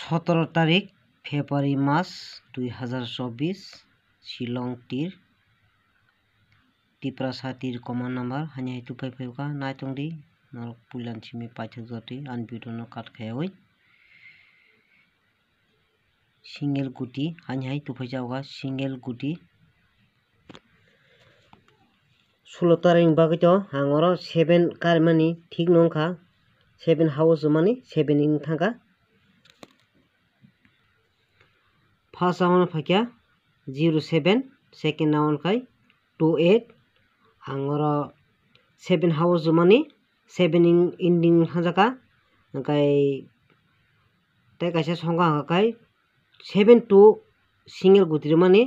17 তারিখ ফেব্রুয়ারি মাস 2024 শিলং তীর টিপ্রাসা তীর কমান নাম্বার হানি তুপাই ফেউকা নাইতংদি নরক পুলান सिमी पाइथक जति आनबिटनो काट खायावै सिंगल गुटी हानि तुफाई जावगा सिंगल गुटी 16 तारिख बागैतो हांगरो 7 कारमानि ठीक नंखा 7 हाउस मानि 7 इन थांगा फर्स्ट आवन फाक्या 07 सेकंड आवन खाय 28 हांगरो 7 हाउस मानि 7 इन इंडिंग हाजाका ओंखाय ते कायसा संगा हाखाय 7 2 सिंगल गुतिर मानि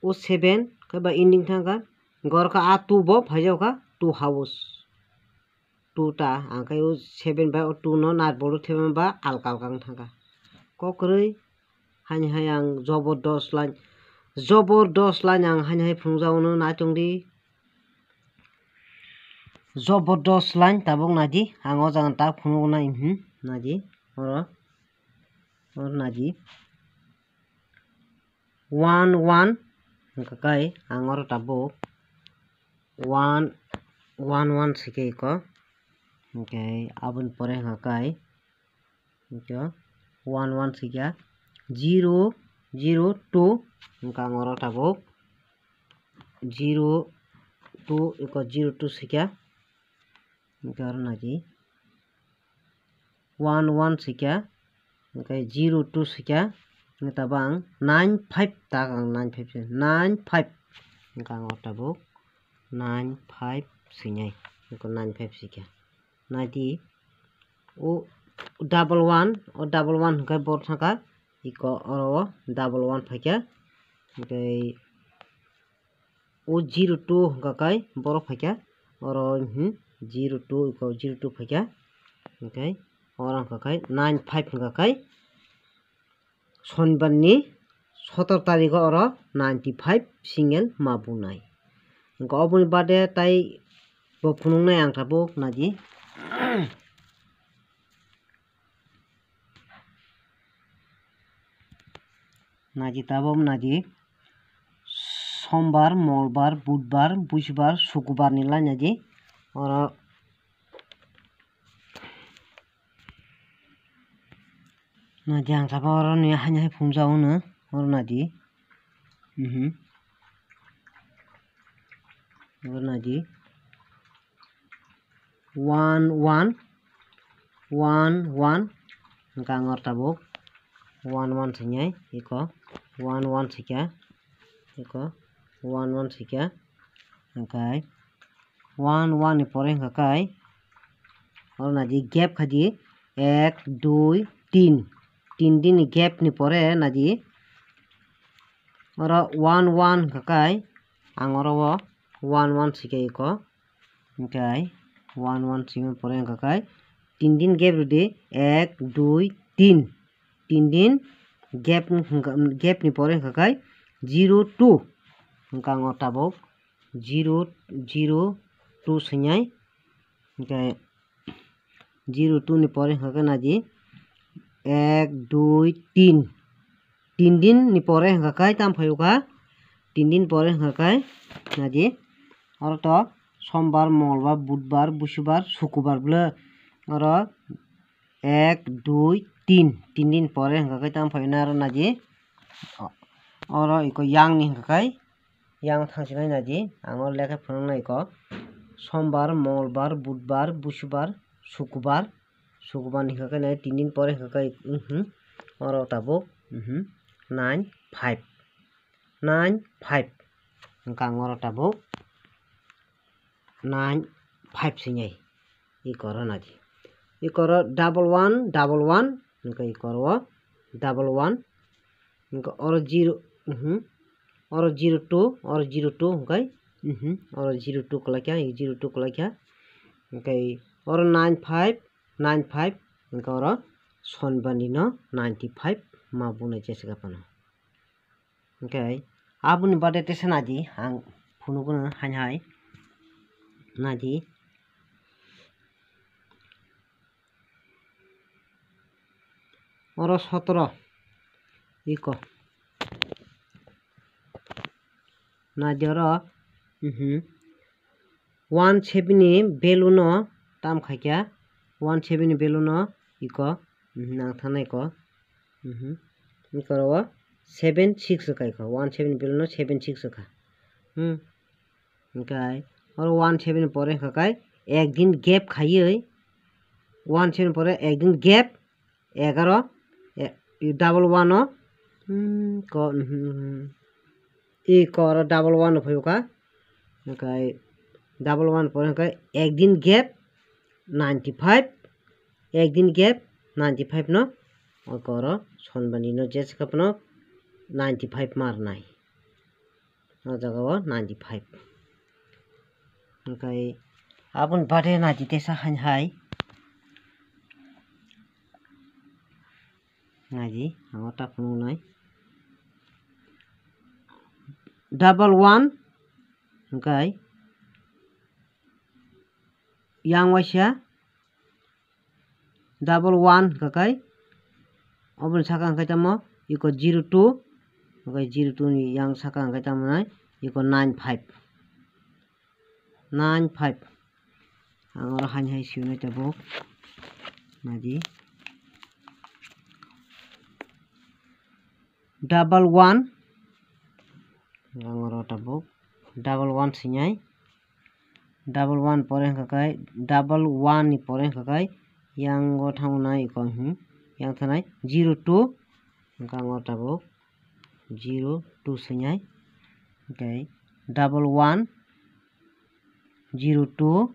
ओ 7 काबा इंडिंग थांगा गरका आ 2 बो फाइजावका 2 हाउस 2 ता आंखाय 7 बाय 2 नो नाट बोर्ड थेबा आलका आलका थांगा ककरै हानि हाय आं जबरदस्त लाइन आं हानि हाय फुंजावनो नायतंदि जबरदस्त लाइन ताबक नादि आंगो जागन ता फुंगो नाय नादि और नादि 1 1 काकाय आंगो ताबक 1 1 1 सिके को ओके आबन परे काकाय ओके 1 1 सिका 0 0 2 कांगरो ताबक 0 2 इको 0 2 सिका ओके नादि 1 1 सिका ओके 0 2 सिका tabang 9 5 tagang 9 5 9 5 कांगो ताबक 9 5 सिnyai इको 9 5 सिका नादि ओ double 1 का बोर्ड थाका इको और double 1 फाक्या ओके ओ 0 2 काकाय बोरो फाक्या और 0 2 इको 0 2 फाक्या ओके और काकाय 9 5 काकाय सनबारनि 17 तारिख और 95 सिंगल माबुनाय गबुनि बादे ताई बफुनुंनाय आं ताबक नादि नादि ताबम नादि सोमवार मंगलवार बुधवार बुधवार शुक्रवार नि लाइन नादि और नादि आं ताबा और नि हानि फुंजावनो और नादि और नादि 1 1 1 1 कांगो ताबक 1 1 सिnyai iko 1 1 सिका iko 1 1 सिका ओंखाय 1 1 नि परे काकाय और नादि गैप खादि 1 2 3 3 दिन गैप नि परे नादि और 1 1 काकाय आंगरो 1 1 सिका iko ओंखाय 1 1 सिका परे काकाय 3 दिन गैप दि 1 2 3 3 दिन गैप नि परे काकाय 0 2 कांगो ताबक 0 0 2 सिnyai ओंखाय 0 2 नि परे काकाय नादि 1 2 3 3 दिन नि परे काकाय ताम फायुका 3 दिन परे काकाय नादि और तो सोमवार मंगलवार बुधवार बुधवार शुक्रवार ब्ले और 1 2 3 3 दिन परे काकाय ताम फायुना और नादि और इको yang नि काकाय yang थांसिनाय नादि आंगो लेखा फुंनाय इको सोमवार मंगलवार बुधवार बुधवार शुक्रवार नि काकाय 3 दिन परे काकाय और ताबक 9 5 9 5 कांगो ताबक 9 5 सिnyai इको नादि इको double 1 इनको इको double 1 इनको और 0 और 0 2 और 0 2 ओंखाय और 0 2 कलाक्या 0 2 कलाक्या ओंखाय और 9 5 इनको और सनबानि no 95 माबुनाय जेसगा पानो ओंखाय आबुनि बादे तेसा नादि आं फुनुगुनो हाय नादि oro 17 iko nadi oro 17 ni value no tam khaikya 17 ni value no iko nang thanai ko iko ro 76 ka iko 17 value no 76 ka okay oro 17 pore khakai ekdin gap khaioi 17 pore ekdin gap 11 double 1 ko iko ro double 1 phoka okay double 1 pore khakai ekdin gap 95 ekdin gap 95 no iko ro sonbani no jes kapno 95 mar nai o jaga o 95 okay abun bade na ditesa hai ngaji angota phunu nai double 1 okay yang waisa double 1 kakai obun saka angkai tamo iko 02 okay 02 ni yang saka angkai tamo nai iko 95 angora hai siunai tabuk naji double 1 angora tabuk double 1 sinyai double 1 pore kakai double 1 ni pore kakai yang go thamunai iko yang thanai 02 angora tabuk 02 sinyai okay double 1 02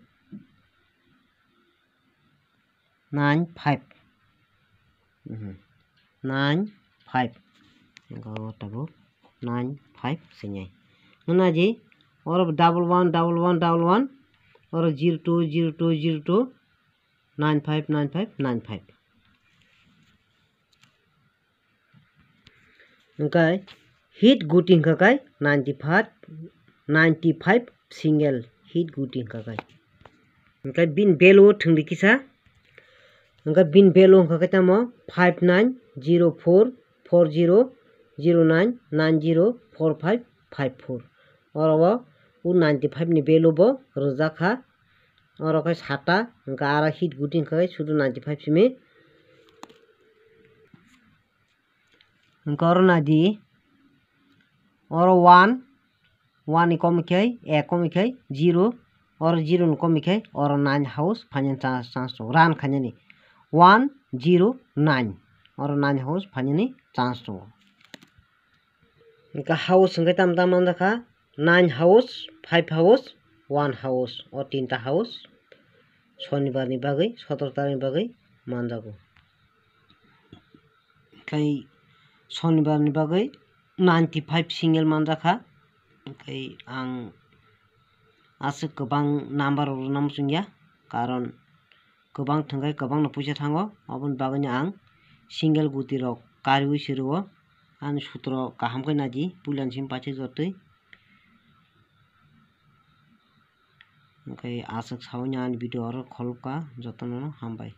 95 95 angora tabuk 95 sinyai naji or double 1 or 02 95 okay hit guting kakai 95 single hit guting kakai okay bin value thungdi kisa okay bin value kakai tamo 59040099904554 oro 95 ni value bo rojaka oro kai sata gara hit guting kai sudu 95 simi oro nadi oro 1 ni komikai e komikai 0 oro 0 ni komikai oro 9 house fanyan chance to run khanyani 109 oro 9 house fanyani chance to ka house ngai tam mandaka 9 house 5 house 1 house o 3 house shonibar ni bagai 17 tar ni bagai manjago kai shonibar ni bagai 95 single manjaka kai ang asuk gobang number nam sungya karon gobang thangkai gobang no puisa thango abun bagani ang single guti rok karwi siruo an sutro kaham kai naji pulan sim pache jotoi okay asuk sawnya video aro kholka jotono hambai।